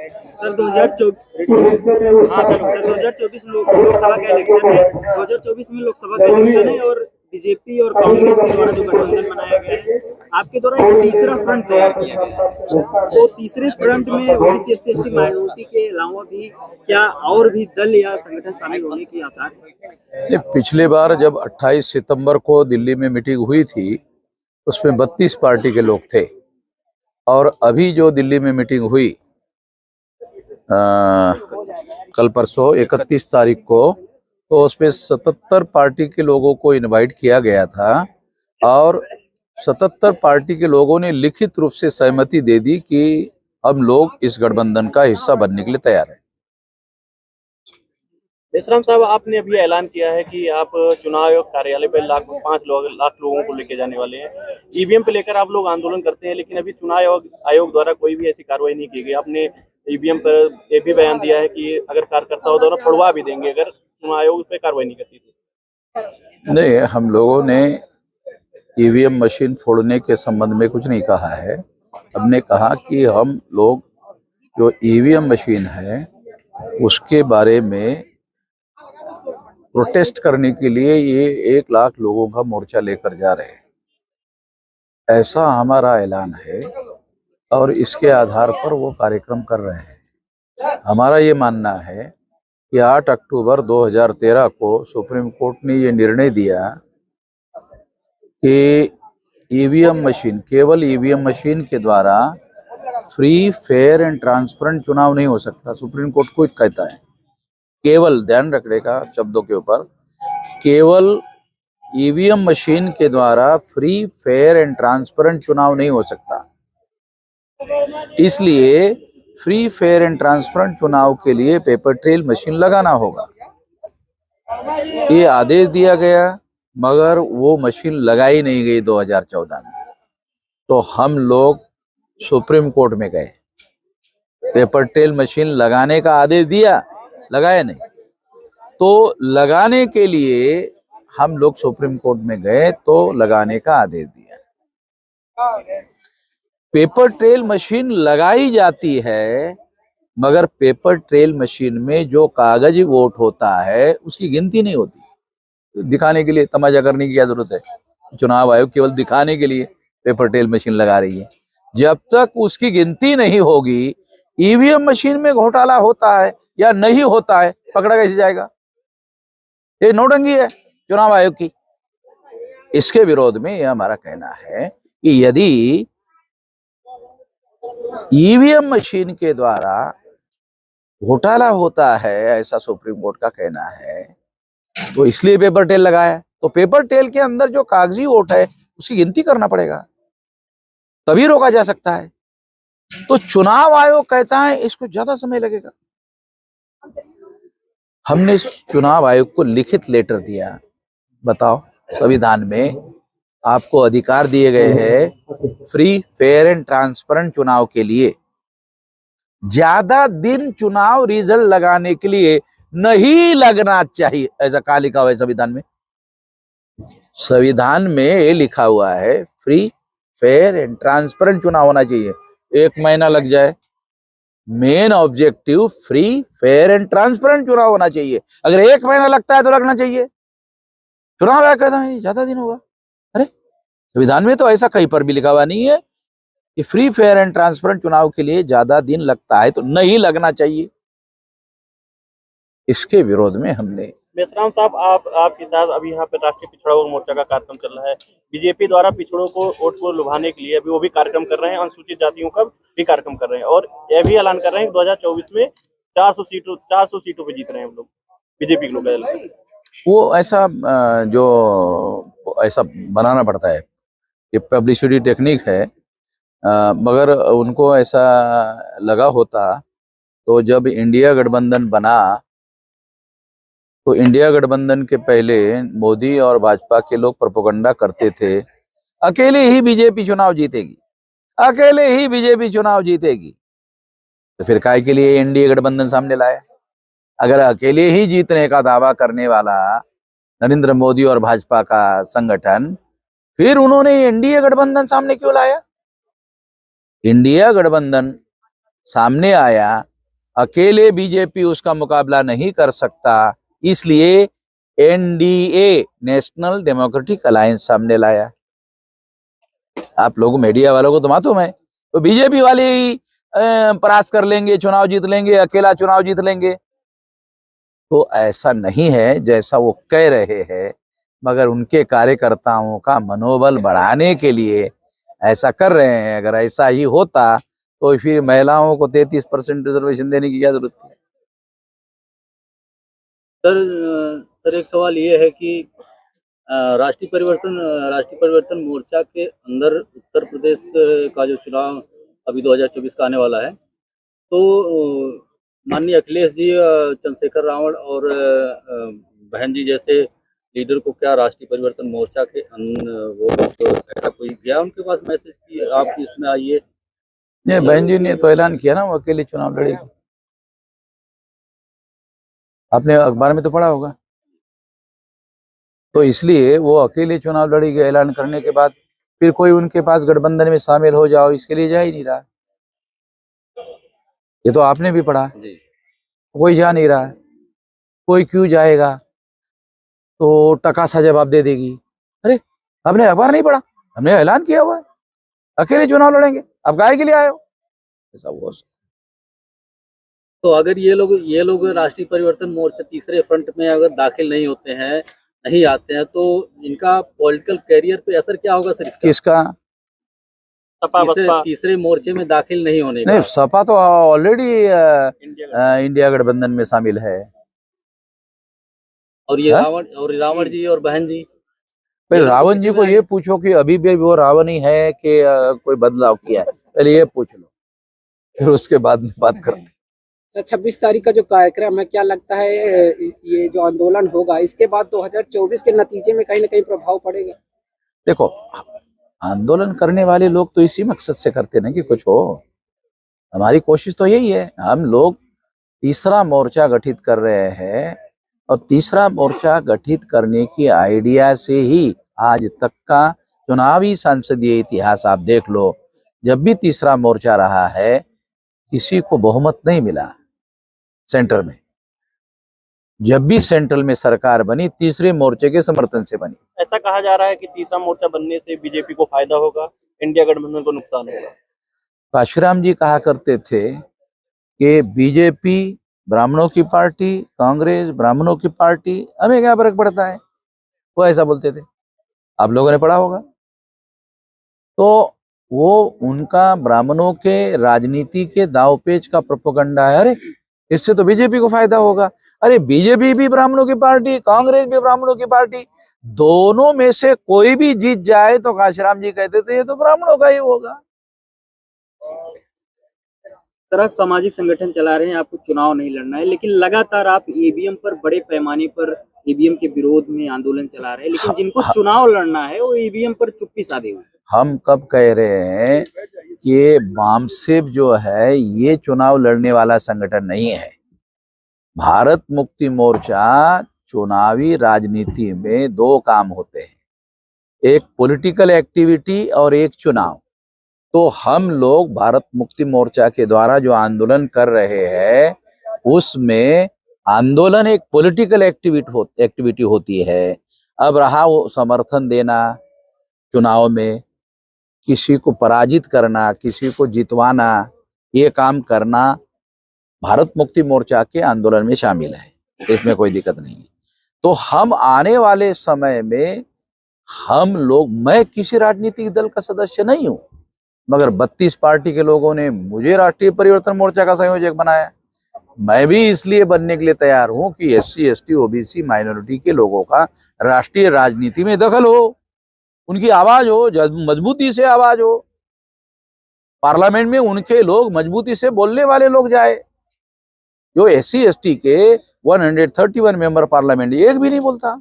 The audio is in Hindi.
सर 2024 हाँ सर 2024 लोकसभा का इलेक्शन है। 2024 में लोकसभा का इलेक्शन है और बीजेपी और कांग्रेस के द्वारा जो गठबंधन बनाया गया है, आपके द्वारा एक तीसरा फ्रंट तैयार किया गया है। तो तीसरे फ्रंट में ओबीसी एससी एसटी माइनॉरिटी के अलावा भी क्या और भी दल या संगठन शामिल होने की आसार है? पिछले बार जब 28 सितंबर को दिल्ली में मीटिंग हुई थी, उसमें 32 पार्टी के लोग थे। और अभी जो दिल्ली में मीटिंग हुई कल परसों 31 तारीख को, तो उसमें 77 पार्टी के लोगों को इनवाइट किया गया था और 77 पार्टी के लोगों ने लिखित रूप से सहमति दे दी कि हम लोग इस गठबंधन का हिस्सा बनने के लिए तैयार हैं। मेश्राम साहब, आपने अभी ऐलान किया है कि आप चुनाव आयोग कार्यालय पर 5 लाख लोगों को लेके जाने वाले हैं। ईवीएम पे लेकर आप लोग आंदोलन करते हैं, लेकिन अभी चुनाव आयोग द्वारा कोई भी ऐसी कार्रवाई नहीं की गई। आपने ईवीएम पर ये भी बयान दिया है कि अगर कार्यकर्ताओं द्वारा फोड़वा भी देंगे अगर चुनाव आयोग उस पर कार्रवाई नहीं करती थी। नहीं, हम लोगों ने ईवीएम मशीन फोड़ने के संबंध में कुछ नहीं कहा है। हमने कहा कि हम लोग जो ईवीएम मशीन है उसके बारे में प्रोटेस्ट करने के लिए ये 1 लाख लोगों का मोर्चा लेकर जा रहे हैं, ऐसा हमारा ऐलान है और इसके आधार पर वो कार्यक्रम कर रहे हैं। हमारा ये मानना है कि 8 अक्टूबर 2013 को सुप्रीम कोर्ट ने ये निर्णय दिया कि ईवीएम मशीन, केवल ईवीएम मशीन के द्वारा फ्री, फेयर एंड ट्रांसपेरेंट चुनाव नहीं हो सकता। सुप्रीम कोर्ट को कहता है, केवल, ध्यान रखने का शब्दों के ऊपर, केवल ईवीएम मशीन के द्वारा फ्री, फेयर एंड ट्रांसपेरेंट चुनाव नहीं हो सकता। इसलिए फ्री, फेयर एंड ट्रांसपेरेंट चुनाव के लिए पेपर ट्रेल मशीन लगाना होगा। ये आदेश दिया गया, मगर वो मशीन लगाई नहीं गई 2014 में। तो हम लोग सुप्रीम कोर्ट में गए, पेपर ट्रेल मशीन लगाने का आदेश दिया, लगाया नहीं। तो लगाने के लिए हम लोग सुप्रीम कोर्ट में गए तो लगाने का आदेश दिया। पेपर ट्रेल मशीन लगाई जाती है, मगर पेपर ट्रेल मशीन में जो कागजी वोट होता है उसकी गिनती नहीं होती। दिखाने के लिए, तमाशा करने की क्या जरूरत है? चुनाव आयोग केवल दिखाने के लिए पेपर ट्रेल मशीन लगा रही है। जब तक उसकी गिनती नहीं होगी, ईवीएम मशीन में घोटाला होता है या नहीं होता है, पकड़ा कैसे जाएगा? ये नौटंकी है चुनाव आयोग की। इसके विरोध में यह हमारा कहना है कि यदि ईवीएम मशीन के द्वारा घोटाला होता है, ऐसा सुप्रीम कोर्ट का कहना है, तो इसलिए पेपर ट्रेल लगाया। तो पेपर ट्रेल के अंदर जो कागजी वोट है उसकी गिनती करना पड़ेगा, तभी रोका जा सकता है। तो चुनाव आयोग कहता है इसको ज्यादा समय लगेगा। हमने चुनाव आयोग को लिखित लेटर दिया। बताओ, संविधान में आपको अधिकार दिए गए हैं फ्री, फेयर एंड ट्रांसपेरेंट चुनाव के लिए। ज्यादा दिन चुनाव रिजल्ट लगाने के लिए नहीं लगना चाहिए, ऐसा कहा लिखा हुआ है संविधान में? संविधान में ये लिखा हुआ है फ्री, फेयर एंड ट्रांसपेरेंट चुनाव होना चाहिए। 1 महीना लग जाए, main objective free, fair and transparent चुनाव होना चाहिए। अगर 1 महीना लगता है तो लगना चाहिए। चुनाव आयोग कहता नहीं ज्यादा दिन होगा। अरे, संविधान में तो ऐसा कहीं पर भी लिखा हुआ नहीं है कि फ्री, फेयर एंड ट्रांसपेरेंट चुनाव के लिए ज्यादा दिन लगता है, तो नहीं लगना चाहिए। इसके विरोध में हमने। मेश्राम साहब, आपके साथ अभी यहाँ पे राष्ट्रीय पिछड़ा वर्ग मोर्चा का कार्यक्रम चल रहा है। बीजेपी द्वारा पिछड़ों को वोट को लुभाने के लिए अभी वो भी कार्यक्रम कर रहे हैं, अनुसूचित जातियों का भी कार्यक्रम कर रहे हैं और यह भी ऐलान कर रहे हैं कि 2024 में 400 सीटों पे जीत रहे हैं हम लोग, बीजेपी के लोग। वो ऐसा जो ऐसा बनाना पड़ता है, ये पब्लिसिटी टेक्निक है। मगर उनको ऐसा लगा होता तो जब इंडिया गठबंधन बना, तो इंडिया गठबंधन के पहले मोदी और भाजपा के लोग प्रोपेगेंडा करते थे, अकेले ही बीजेपी चुनाव जीतेगी, अकेले ही बीजेपी चुनाव जीतेगी। तो फिर काहे के लिए एनडीए गठबंधन सामने लाया? अगर अकेले ही जीतने का दावा करने वाला नरेंद्र मोदी और भाजपा का संगठन, फिर उन्होंने एनडीए गठबंधन सामने क्यों लाया? इंडिया गठबंधन सामने आया अकेले बीजेपी उसका मुकाबला नहीं कर सकता, इसलिए एनडीए, नेशनल डेमोक्रेटिक अलायंस सामने लाया। आप लोगों मीडिया वालों को तो मालूम है, तो बीजेपी वाले ही परास्त कर लेंगे, चुनाव जीत लेंगे, अकेला चुनाव जीत लेंगे। तो ऐसा नहीं है जैसा वो कह रहे हैं, मगर उनके कार्यकर्ताओं का मनोबल बढ़ाने के लिए ऐसा कर रहे हैं। अगर ऐसा ही होता तो फिर महिलाओं को 33% रिजर्वेशन देने की क्या जरूरत थी? सर एक सवाल ये है कि राष्ट्रीय परिवर्तन मोर्चा के अंदर उत्तर प्रदेश का जो चुनाव अभी 2024 का आने वाला है, तो माननीय अखिलेश जी, चंद्रशेखर रावण और बहन जी जैसे लीडर को क्या राष्ट्रीय परिवर्तन मोर्चा के वो तो ऐसा कोई गया उनके पास मैसेज कि आप इसमें आइए? नहीं, बहन जी ने तो ऐलान किया ना वो अकेले चुनाव लड़ेगी। आपने अखबार में तो पढ़ा होगा। तो इसलिए वो अकेले चुनाव लड़ेगी ऐलान करने के बाद फिर कोई उनके पास गठबंधन में शामिल हो जाओ, इसके लिए जा ही नहीं रहा। ये तो आपने भी पढ़ा, कोई जा नहीं रहा है। कोई क्यों जाएगा? तो टका सा जवाब दे देगी, अरे आपने अखबार नहीं पढ़ा, हमने ऐलान किया हुआ है अकेले चुनाव लड़ेंगे, आप गाय के लिए आए हो। ऐसा हुआ। तो अगर ये लोग राष्ट्रीय परिवर्तन मोर्चा तीसरे फ्रंट में अगर दाखिल नहीं होते हैं, नहीं आते हैं, तो इनका पॉलिटिकल कैरियर पे असर क्या होगा सर इसका? किसका? तीसरे मोर्चे में दाखिल नहीं होने का? नहीं, सपा तो ऑलरेडी इंडिया गठबंधन में शामिल है। और ये रावण जी और बहन जी, पहले रावण जी को ये पूछो कि अभी भी वो रावण ही है कि कोई बदलाव किया है, पहले ये पूछ लो, फिर उसके बाद में बात करते। 26 तारीख का जो कार्यक्रम है, क्या लगता है ये जो आंदोलन होगा इसके बाद 2024 के नतीजे में कहीं ना कहीं प्रभाव पड़ेगा? देखो, आंदोलन करने वाले लोग तो इसी मकसद से करते ना कि कुछ हो। हमारी कोशिश तो यही है, हम लोग तीसरा मोर्चा गठित कर रहे हैं और तीसरा मोर्चा गठित करने की आइडिया से ही आज तक का चुनावी संसदीय इतिहास आप देख लो। जब भी तीसरा मोर्चा रहा है किसी को बहुमत नहीं मिला सेंटर में। जब भी सेंट्रल में सरकार बनी तीसरे मोर्चे के समर्थन से बनी। ऐसा कहा जा रहा है कि तीसरा मोर्चा बनने से बीजेपी को फायदा होगा, इंडिया गठबंधन को नुकसान होगा। काशीराम जी कहा करते थे कि बीजेपी ब्राह्मणों की पार्टी, कांग्रेस ब्राह्मणों की पार्टी, हमें क्या फर्क पड़ता है, वो ऐसा बोलते थे, आप लोगों ने पढ़ा होगा। तो वो उनका ब्राह्मणों के राजनीति के दावपेच का प्रोपेगेंडा है। अरे इससे तो बीजेपी को फायदा होगा। अरे बीजेपी भी ब्राह्मणों की पार्टी, कांग्रेस भी ब्राह्मणों की पार्टी, दोनों में से कोई भी जीत जाए तो काशीराम जी कहते थे ये तो ब्राह्मणों का ही होगा। सर, आप सामाजिक संगठन चला रहे हैं, आपको चुनाव नहीं लड़ना है, लेकिन लगातार आप ईवीएम पर बड़े पैमाने पर ईवीएम के विरोध में आंदोलन चला रहे हैं, लेकिन जिनको चुनाव लड़ना है वो ईवीएम पर चुप्पी साधे हुए। हम कब कह रहे हैं कि वामसिप जो है ये चुनाव लड़ने वाला संगठन नहीं है। भारत मुक्ति मोर्चा चुनावी राजनीति में दो काम होते हैं, एक पॉलिटिकल एक्टिविटी और एक चुनाव। तो हम लोग भारत मुक्ति मोर्चा के द्वारा जो आंदोलन कर रहे हैं उसमें आंदोलन एक पॉलिटिकल एक्टिविटी होती है। अब रहा वो समर्थन देना, चुनाव में किसी को पराजित करना, किसी को जितवाना, ये काम करना भारत मुक्ति मोर्चा के आंदोलन में शामिल है, इसमें कोई दिक्कत नहीं है। तो हम आने वाले समय में हम लोग, मैं किसी राजनीतिक दल का सदस्य नहीं हूं, मगर 32 पार्टी के लोगों ने मुझे राष्ट्रीय परिवर्तन मोर्चा का संयोजक बनाया। मैं भी इसलिए बनने के लिए तैयार हूं कि SC, ST, OBC माइनॉरिटी के लोगों का राष्ट्रीय राजनीति में दखल हो, उनकी आवाज हो, मजबूती से आवाज हो, पार्लियामेंट में उनके लोग मजबूती से बोलने वाले लोग जाए। जो SC, ST के 131 मेंबर पार्लियामेंट एक भी नहीं बोलता।